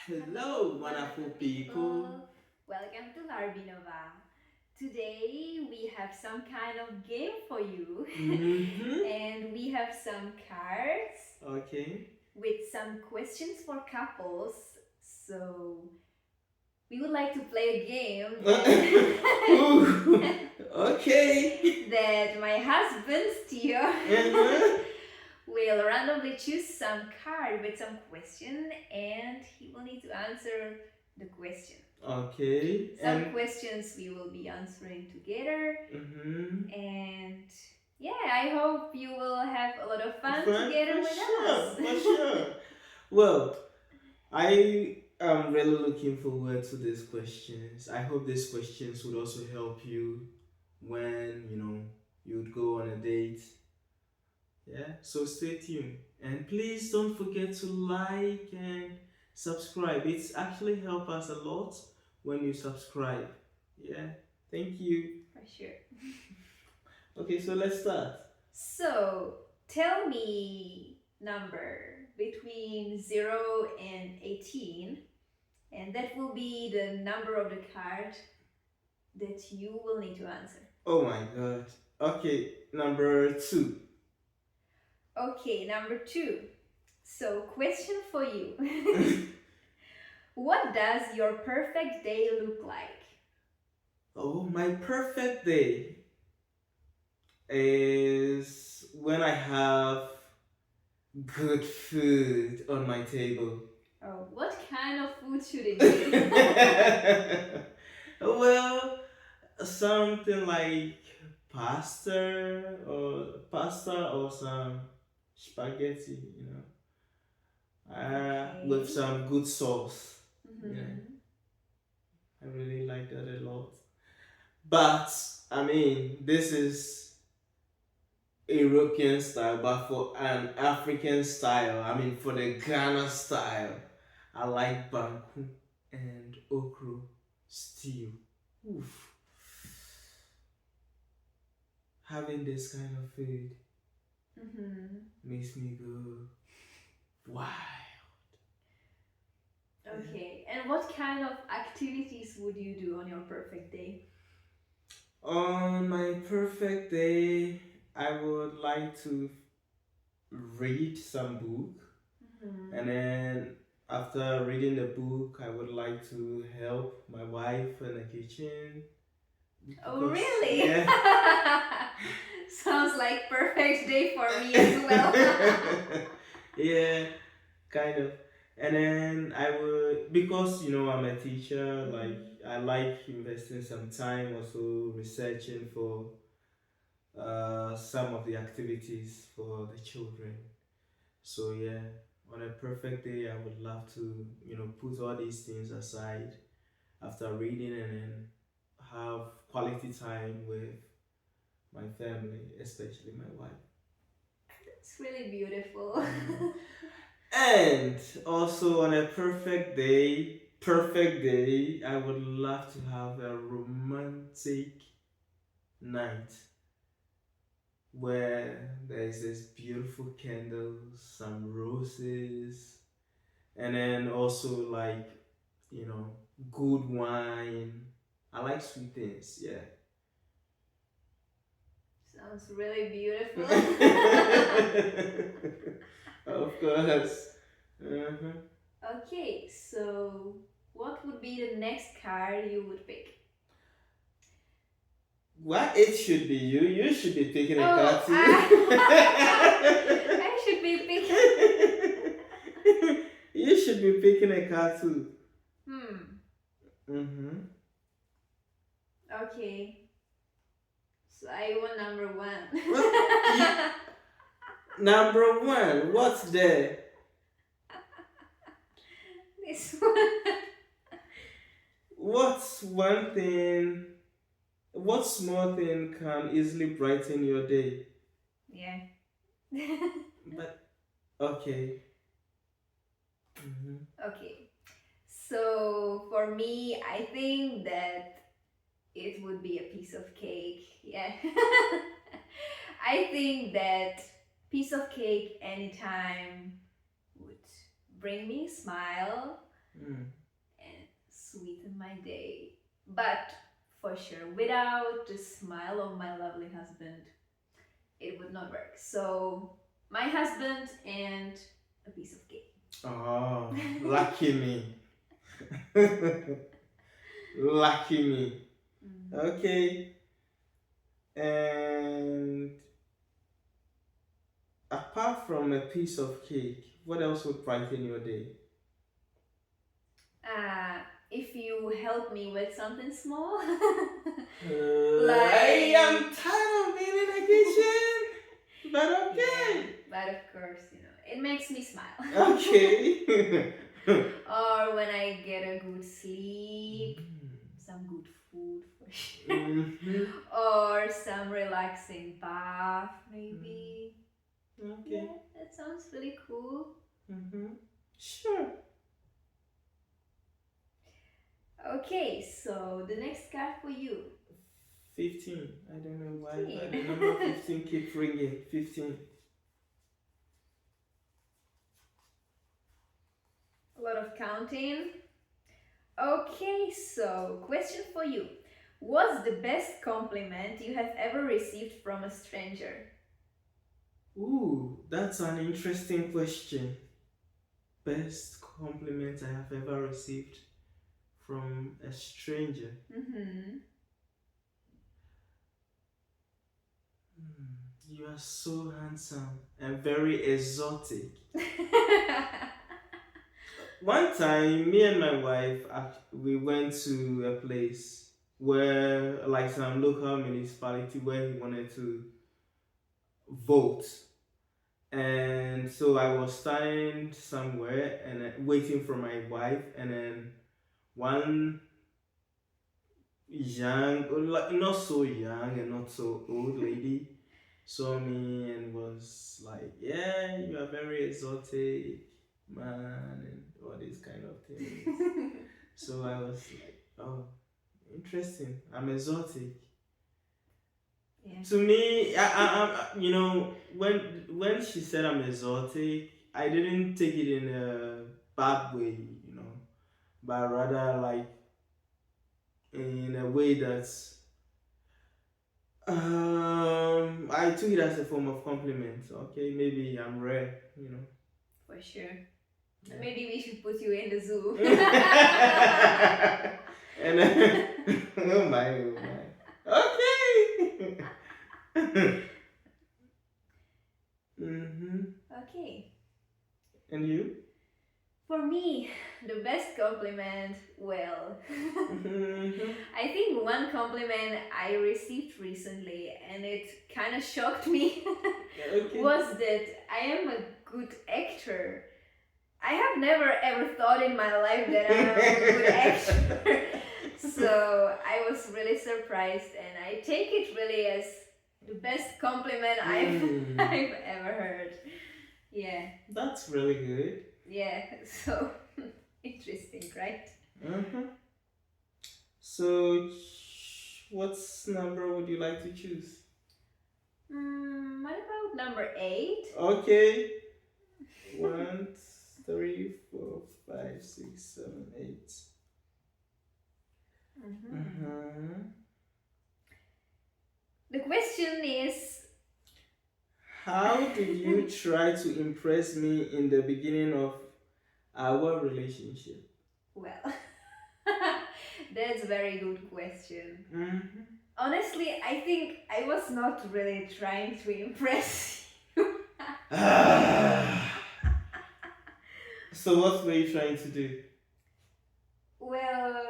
Hello, wonderful people. Welcome to Larbinova. Today we have some kind of game for you, Mm-hmm. and we have some cards Okay. with some questions for couples. So we would like to play a game Ooh, okay. that my husband Theo Uh-huh. will randomly choose some card with some question, and he will need to answer the question. Okay. Some questions we will be answering together, Mm-hmm. and yeah, I hope you will have a lot of fun For together with sure, us. for sure. Well, I am really looking forward to these questions. I hope these questions would also help you when you'd go on a date. Yeah, so stay tuned. And please don't forget to like and subscribe. It's actually help us a lot when you subscribe. Yeah, thank you. For sure. Okay, so let's start. So, tell me number between 0 and 18, and that will be the number of the card that you will need to answer. Oh my god. Okay, number two. Okay, number 2. So, question for you. What does your perfect day look like? Oh, my perfect day is when I have good food on my table. Oh, what kind of food should it be? Well, something like pasta or some spaghetti, with Okay. some good sauce. Yeah, Mm-hmm. I really like that a lot. But I mean, this is European style, but for an African style, I mean, for the Ghana style, I like banku and okra stew. Oof. Having this kind of food Mm-hmm. makes me go, wow. Okay. And what kind of activities would you do on your perfect day? On my perfect day, I would like to read some book, Mm-hmm. and then after reading the book, I would like to help my wife in the kitchen. Oh, Because, really? yeah. Sounds like perfect day for me as well. Yeah, kind of. And then I would, because I'm a teacher, like I like investing some time also researching for some of the activities for the children. So yeah, on a perfect day, I would love to put all these things aside after reading, and then have quality time with my family, especially my wife. It's really beautiful. And also on a perfect day, I would love to have a romantic night where there's this beautiful candles, some roses, and then also like, you know, good wine. I like sweet things, yeah. Sounds really beautiful. Of course. Uh-huh. Okay, so what would be the next card you would pick? Well, it should be you. You should be picking a Oh, card too. I should be picking. You should be picking a card too. Hmm. Mm-hmm. Okay. So I want number one. Well, number one, what's there? This one. What's one thing? What small thing can easily brighten your day? Yeah. But okay. Mm-hmm. Okay. So for me, I think that it would be a piece of cake. Yeah. I think that piece of cake anytime would bring me smile, Mm. and sweeten my day. But for sure, without the smile of my lovely husband, it would not work. So, my husband and a piece of cake. Oh, lucky me. Lucky me. Mm. Okay. And apart from a piece of cake, what else would brighten your day? Uh, if you help me with something small, I am like tired of being in the kitchen, but yeah, okay. but of course, it makes me smile. Okay. Or when I get a good sleep, some good food for sure, Mm-hmm. or some relaxing bath, maybe. Okay. Yeah, that sounds really cool. Mm-hmm. Sure. Okay, so the next card for you. 15. I don't know why, but 15. the number 15 keep ringing. 15. A lot of counting. Okay, so question for you. What's the best compliment you have ever received from a stranger? Ooh, that's an interesting question. Best compliment I have ever received from a stranger. Mm-hmm. Hmm, you are so handsome and very exotic. One time, me and my wife, we went to a place where, like some local municipality, where he wanted to vote. And so I was standing somewhere and waiting for my wife, and then one young, or like not so young and not so old lady saw me and was like, "Yeah, you are very exotic, man," and all these kind of things. So I was like, "Oh, interesting. I'm exotic." Yeah, To me, when she said I'm exotic, I didn't take it in a bad way, but rather like in a way that's I took it as a form of compliment. Okay, maybe I'm rare. for sure. Yeah. Maybe we should put you in the zoo. And oh my, oh my. Okay. Mm-hmm. Okay. And you? For me, the best compliment, well, Mm-hmm. I think one compliment I received recently and it kind of shocked me Okay. was that I am a good actor. I have never ever thought in my life that I'm a good actor. So I was really surprised and I take it really as the best compliment I've Mm, I've ever heard. Yeah. that's really good. Yeah. So interesting, right? Uh-huh. So, what number would you like to choose? What about number 8? Okay. One, three, four, five, six, seven, eight. Uh-huh. The question is, How did you try to impress me in the beginning of our relationship? well, that's a very good question. Mm-hmm. Honestly, I think I was not really trying to impress you. So, what were you trying to do? Well,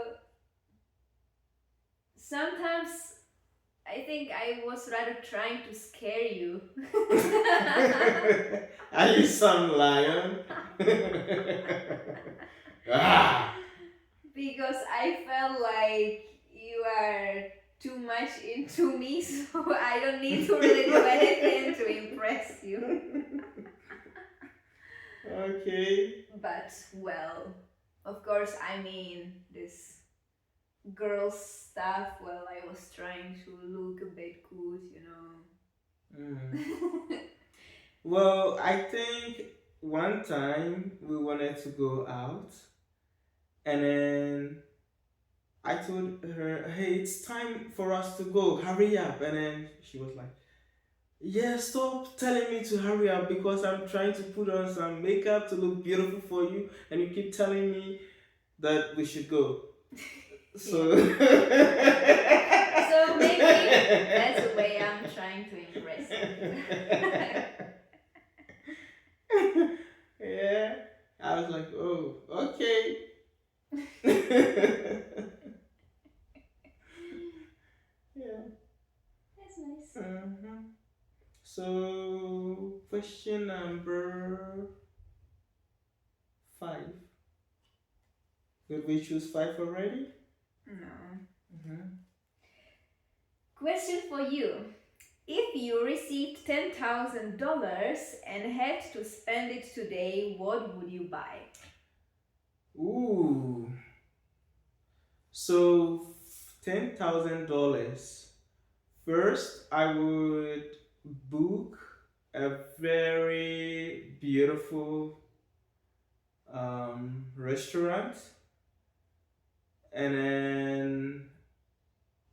sometimes I think I was rather trying to scare you. Are you some lion? Ah! Because I felt like you are too much into me, so I don't need to really do anything to impress you. Okay. But, well, of course, I mean, this girl stuff, well, I was trying to look a bit good. Mm. Well, I think one time we wanted to go out, And then I told her, hey, it's time for us to go. Hurry up. And then she was like, yeah, stop telling me to hurry up because I'm trying to put on some makeup to look beautiful for you, and you keep telling me that we should go. So, So maybe that's the way I'm trying to impress you. yeah, I was like, oh, okay. Yeah. That's nice. So, question number 5. Did we choose 5 already? No. Mm-hmm. Question for you. If you received $10,000 and had to spend it today, what would you buy? Ooh. So, $10,000. First, I would book a very beautiful restaurant, and then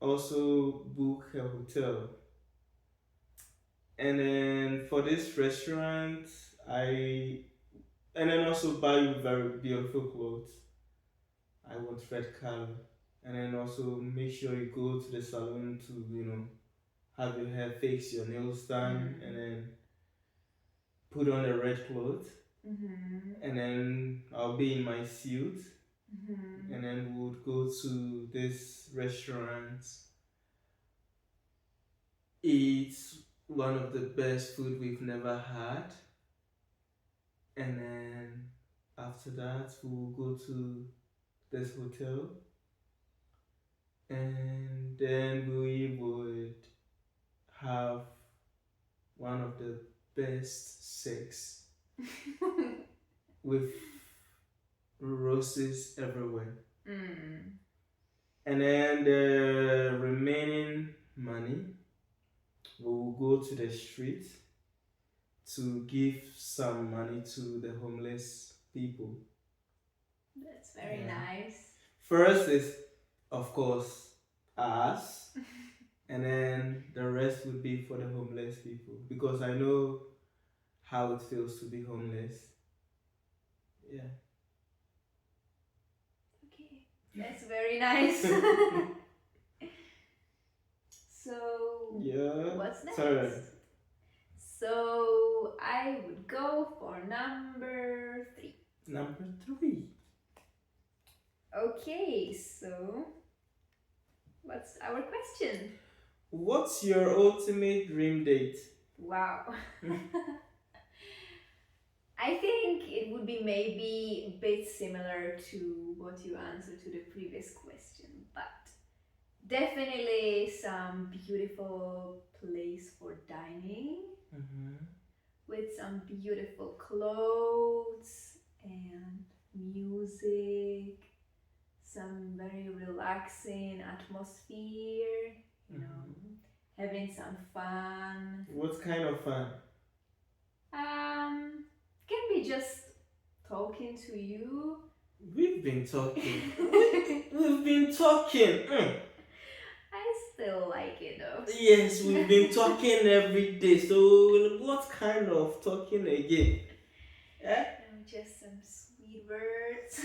also book a hotel. And then for this restaurant, I and then also buy you very beautiful clothes. I want red color. And then also make sure you go to the salon to, have your hair fixed, your nails done, and then put on the red clothes. And then I'll be in my suit. And then we would go to this restaurant, eat one of the best food we've never had. And then after that, we'll go to this hotel. And then we would have one of the best sex with roses everywhere. And then the remaining money, we will go to the street to give some money to the homeless people. That's very nice. First is, of course, us, and then the rest would be for the homeless people because I know how it feels to be homeless. Yeah. Okay, that's very nice. So, Yeah. what's next? Sorry. So, I would go for number 3. Number 3. Okay, so what's our question? What's your ultimate dream date? Wow. I think it would be maybe a bit similar to what you answered to the previous question, but definitely some beautiful place for dining with some beautiful clothes and music, some very relaxing atmosphere, having some fun. What kind of fun? Can be just talking to you. We've been talking. We've been talking. I still like it though. Yes, we've been talking every day. So, what kind of talking again? Yeah? Just some sweet words.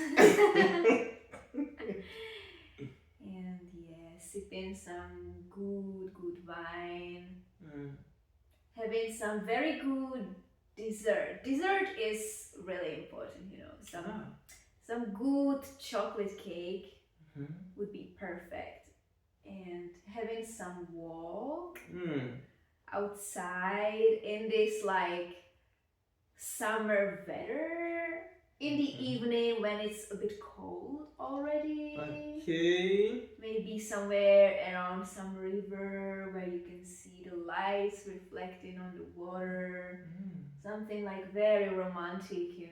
And yeah, sipping some good wine. Having some very good dessert. Dessert is really important, Some good chocolate cake would be perfect. And having some walk outside in this like summer weather in the evening when it's a bit cold already. Okay. Maybe somewhere around some river where you can see the lights reflecting on the water. Something like very romantic,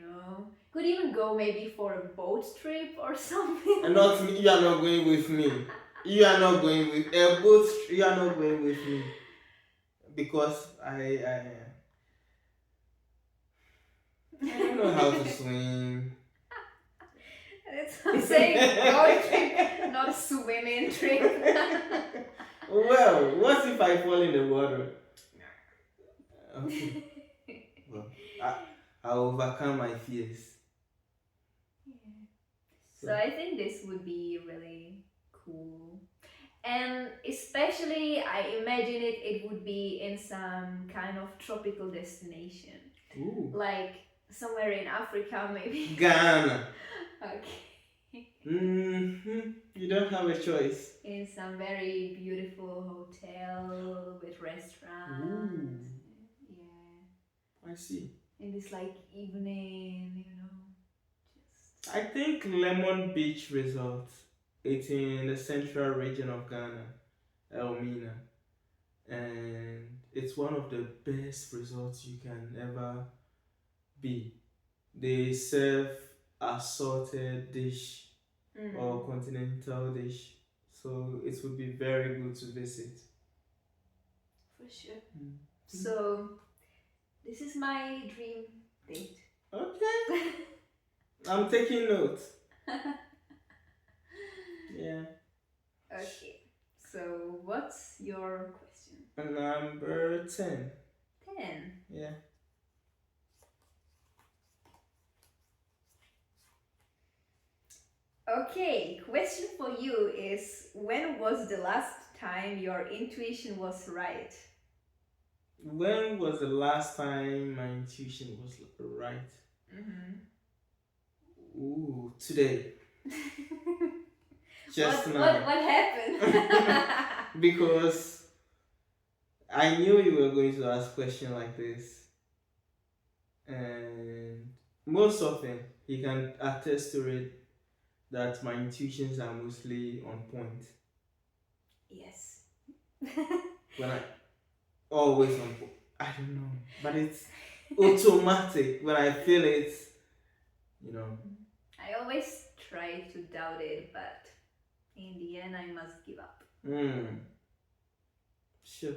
Could even go maybe for a boat trip or something. And not me. You are not going with me. You are not going with a boat. You are not going with me because I don't know how to swim. That's what I'm saying. Going trip, not swimming trip. Well, what if I fall in the water? Okay. Well, I'll overcome my fears. Yeah. So, So I think this would be really cool. And especially, I imagine it would be in some kind of tropical destination. ooh, Like somewhere in Africa, maybe. Ghana. Okay. You don't have a choice. In some very beautiful hotel with Ooh, restaurants. Yeah. I see. In this like evening, just. I think Lemon Beach Resort. It's in the central region of Ghana, Elmina, and it's one of the best resorts you can ever be. They serve assorted dish or continental dish, so it would be very good to visit. For sure. Mm. So, this is my dream date. Okay, I'm taking note. Yeah. Okay. So, what's your question? Number 10. 10. Yeah. Okay, question for you is, when was the last time your intuition was right? When was the last time my intuition was right? Ooh, today. Just now. What happened? Because I knew you were going to ask a question like this. And most often, he can attest to it that my intuitions are mostly on point. Yes. When I always on point. I don't know. But it's automatic when I feel it, you know. I always try to doubt it, but in the end, I must give up. Sure.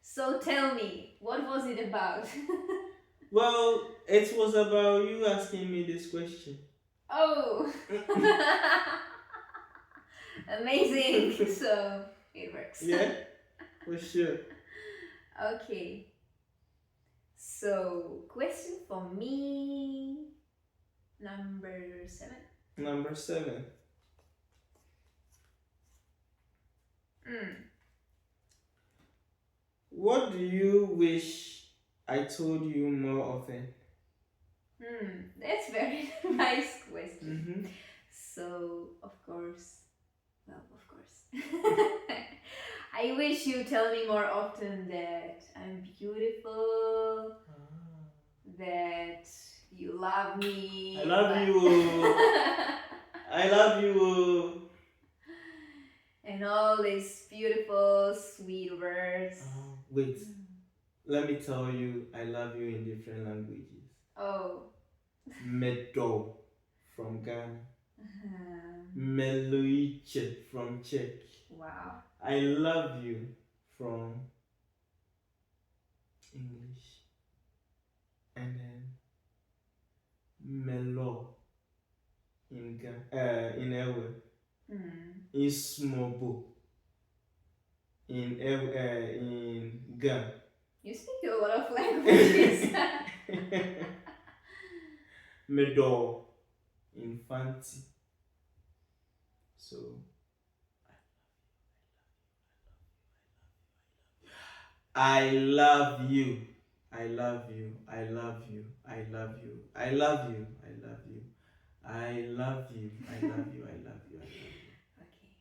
So tell me, what was it about? Well, it was about you asking me this question. Oh! Amazing! So, it works. Yeah, for sure. Okay. So, question for me. Number 7. Number 7. What do you wish I told you more often? That's very nice question. Mm-hmm. So, of course, I wish you tell me more often that I'm beautiful, that you love me. I love you. I love you. And all these beautiful, sweet words. Wait, let me tell you, I love you in different languages. Oh. Medo from Ghana. Meloiche from Czech. Wow. I love you from English. And then Melo in Ghana, in Ewe. In Smobo in Ghana. You speak a lot of languages. Medo in Fanti. So I love you. I love you. I love you. I love you. I love you. I love you. I love you. I love you. I love you. I love you. Okay.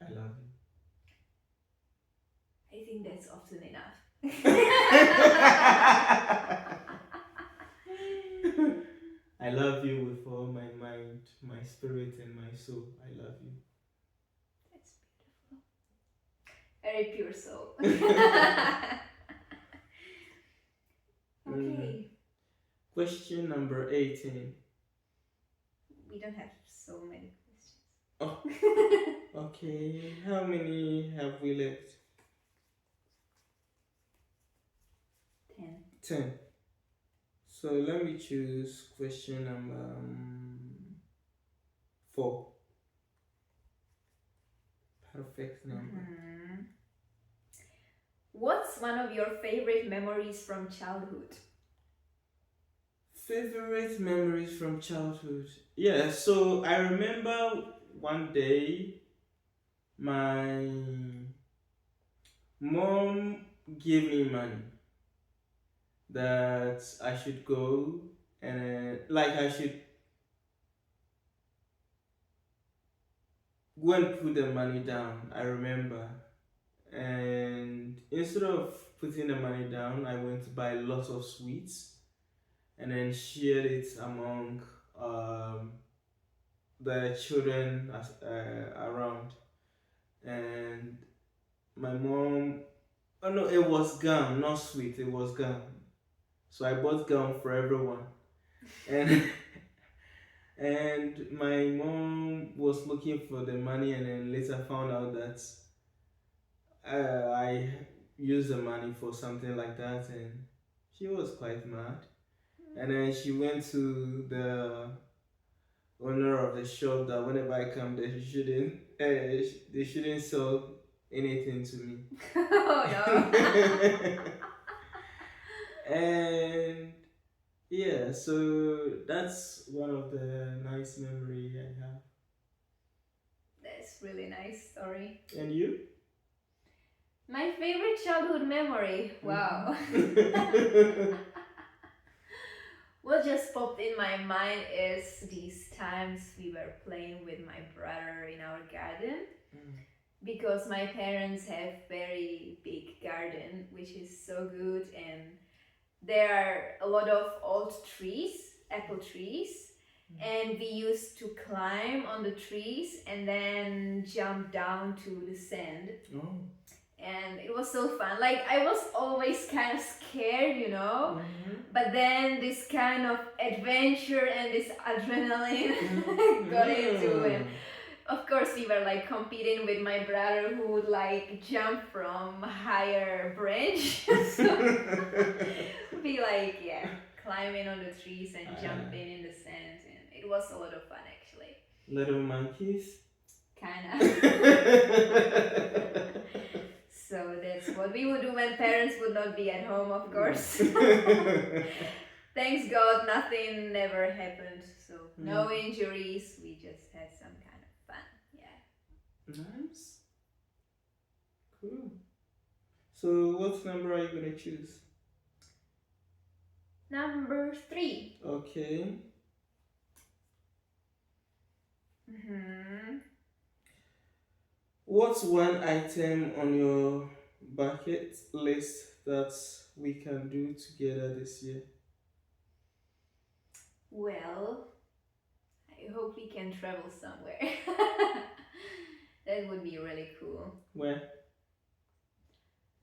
I love you. I think that's often enough. I love you with all my mind, my spirit, and my soul. I love you. That's beautiful. Very pure soul. Okay. Question number 18. We don't have so many questions. Oh. Okay. How many have we left? 10. 10. So let me choose question number 4. Perfect number. Mhm. What's one of your favorite memories from childhood? Favorite memories from childhood. Yeah, so I remember one day my mom gave me money that I should go and like I should go and put the money down. I remember. And instead of putting the money down, I went to buy lots of sweets and then shared it among um, the children around. And my mom, oh no, it was gum, not sweet, it was gum. So I bought gum for everyone. And and my mom was looking for the money and then later found out that I used the money for something like that, and she was quite mad. And then she went to the owner of the shop that whenever I come there, they shouldn't sell anything to me. Oh no. And yeah, so that's one of the nice memory I have. That's really nice story. And you? My favorite childhood memory. Wow. Mhm. What just popped in my mind is these times we were playing with my brother in our garden because my parents have very big garden which is so good, and there are a lot of old trees, apple trees, and we used to climb on the trees and then jump down to the sand. Oh. And it was so fun. Like, I was always kind of scared, you know, but then this kind of adventure and this adrenaline got into it. Of course, we were like competing with my brother who would like jump from higher branch. So be like, yeah, climbing on the trees and jumping in the sand, and it was a lot of fun actually. Little monkeys. Kinda. So that's what we would do when parents would not be at home, of course. Thanks God, nothing never happened. So no injuries. We just had some kind of fun. Yeah. Nice. Cool. So what number are you gonna choose? Number 3. Okay. Mm-hmm. What's one item on your bucket list that we can do together this year? Well, I hope we can travel somewhere. That would be really cool. Where?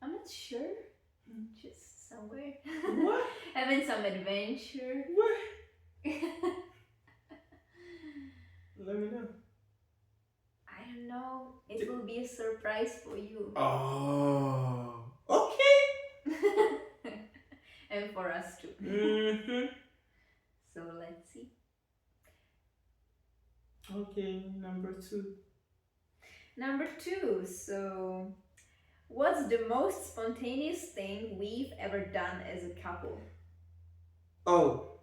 I'm not sure. Just somewhere. What? Having some adventure. Where? Let me know. I don't know. It will be a surprise for you. Oh. Okay. And for us too. Mm-hmm. So let's see. Okay, number 2. Number 2. So, what's the most spontaneous thing we've ever done as a couple? Oh,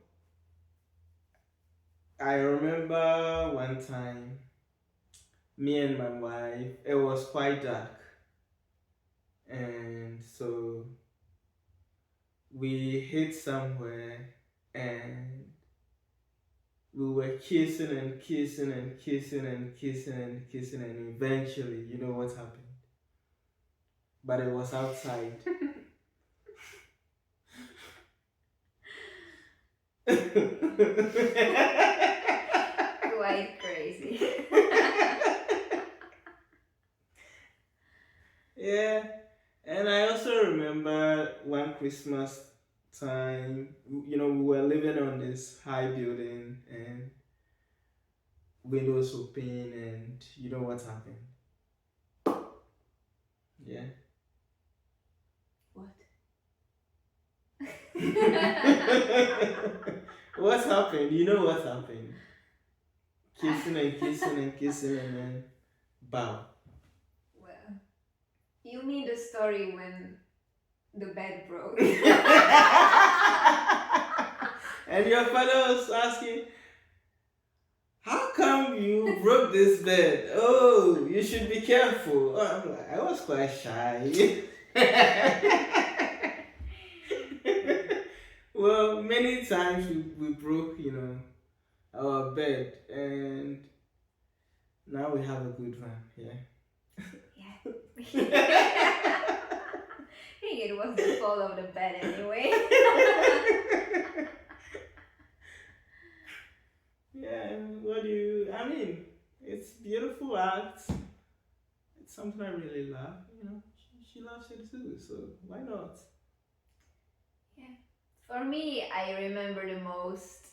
I remember one time me and my wife, it was quite dark. And so we hid somewhere and we were kissing and kissing and kissing and kissing and kissing, and eventually, you know what happened? But it was outside. Quite crazy. Yeah, and I also remember one Christmas time, you know, we were living on this high building and windows open, and you know what happened? Yeah. What? What happened? You know what happened? kissing and kissing and kissing, and then bow. Well, you mean the story when the bed broke? And your father was asking, how come you broke this bed? Oh, you should be careful. Oh, I'm like, I was quite shy. Well, many times we broke, our bed, and now we have a good one. Yeah. Yeah. I think it was the fault of the bed anyway. Yeah. What do you? I mean, it's beautiful act. It's something I really love. She loves it too. So why not? Yeah. For me, I remember the most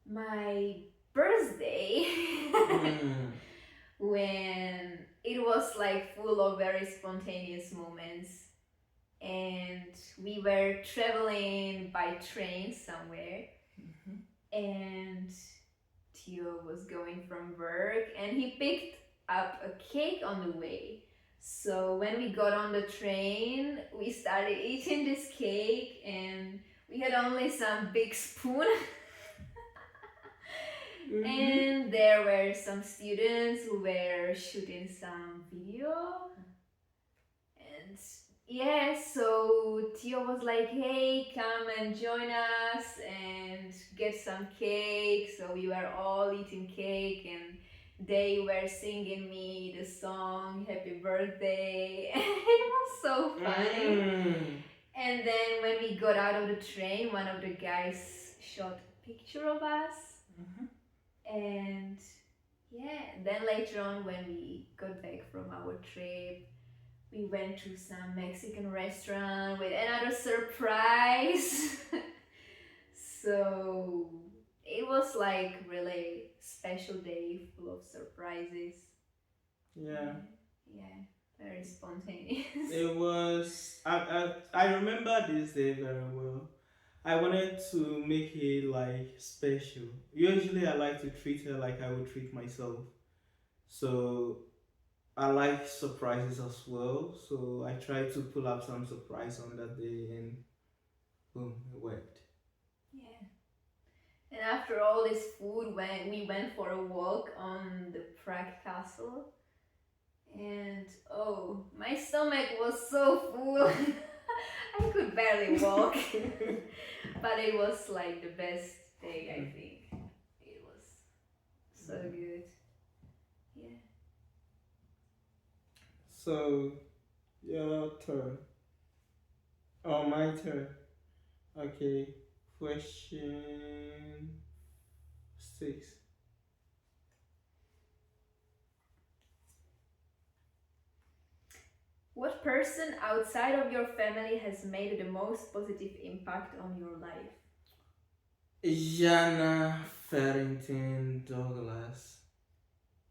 my birthday Mm. when it was like full of very spontaneous moments, and we were traveling by train somewhere, and Theo was going from work and he picked up a cake on the way. So when we got on the train, we started eating this cake and we had only some big spoon. Mm-hmm. And there were some students who were shooting some video. And yeah, so Theo was like, hey, come and join us and get some cake. So we were all eating cake and they were singing me the song Happy Birthday. And it was so funny. Mm. And then when we got out of the train, one of the guys shot a picture of us. Mhm. And yeah, then later on, when we got back from our trip, we went to some Mexican restaurant with another surprise. So it was like really special day full of surprises. Yeah. Yeah, very spontaneous. It was. I remember this day very well. I wanted to make it like special. Usually, I like to treat her like I would treat myself. So I like surprises as well. So I tried to pull up some surprise on that day, and boom, it worked. Yeah. And after all this food, when we went for a walk on the Prague Castle, and oh, my stomach was so full. I could barely walk. But it was like the best day, I think. It was so good. Yeah. So your turn. Oh, my turn. Okay. Question 6. What person outside of your family has made the most positive impact on your life? Jana Farrington Douglas.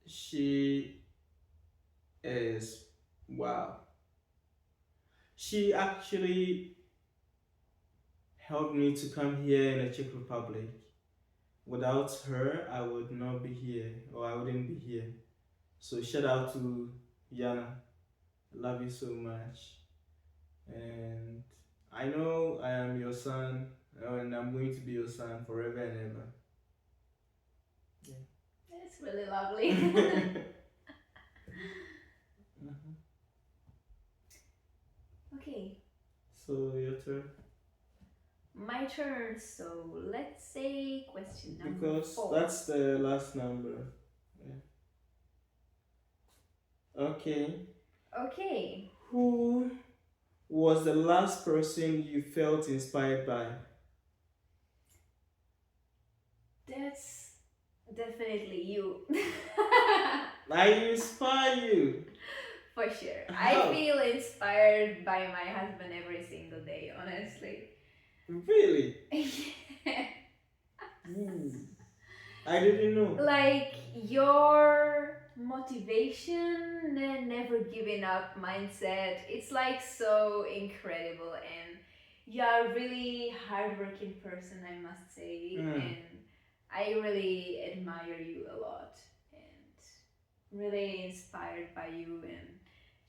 She is wow. She actually helped me to come here in the Czech Republic. Without her, I would not be here, or I wouldn't be here. So shout out to Yana. I love you so much. And I know I am your son, and I'm going to be your son forever and ever. It's really lovely. Mhm. Okay, So your turn. my turn. So let's say question number Because 4. that's the last number. Yeah. Okay. Okay, Who was the last person you felt inspired by? that's definitely you. I inspire you. For sure. I How? feel inspired by my husband every single day, honestly. Really? Hmm. I didn't know. Like your motivation and never giving up mindset, it's like so incredible, and you're a really hardworking person, I must say. Mm. And I really admire you a lot and really inspired by you. And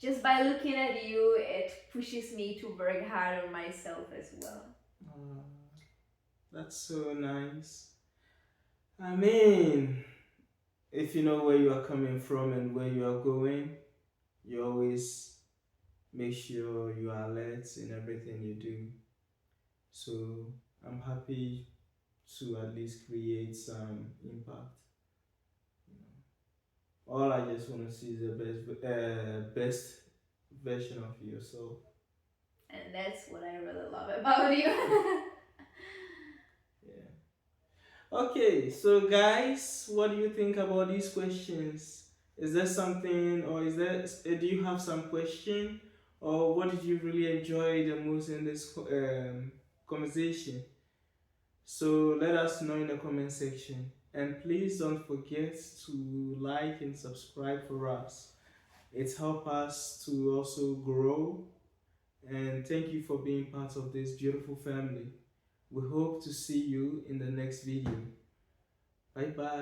just by looking at you, it pushes me to work hard on myself as well. Uh, that's so nice. I mean, if you know where you are coming from and where you are going, you always make sure you are alert in everything you do. So I'm happy to at least create some impact. You know, all I just want to see is the best version of yourself. And that's what I really love about you. Yeah. Okay, so guys, what do you think about these questions? Is there something, or is there? Do you have some question, or what did you really enjoy the most in this conversation? So let us know in the comment section, and please don't forget to like and subscribe for us. It helps us to also grow, and thank you for being part of this beautiful family. We hope to see you in the next video. Bye bye.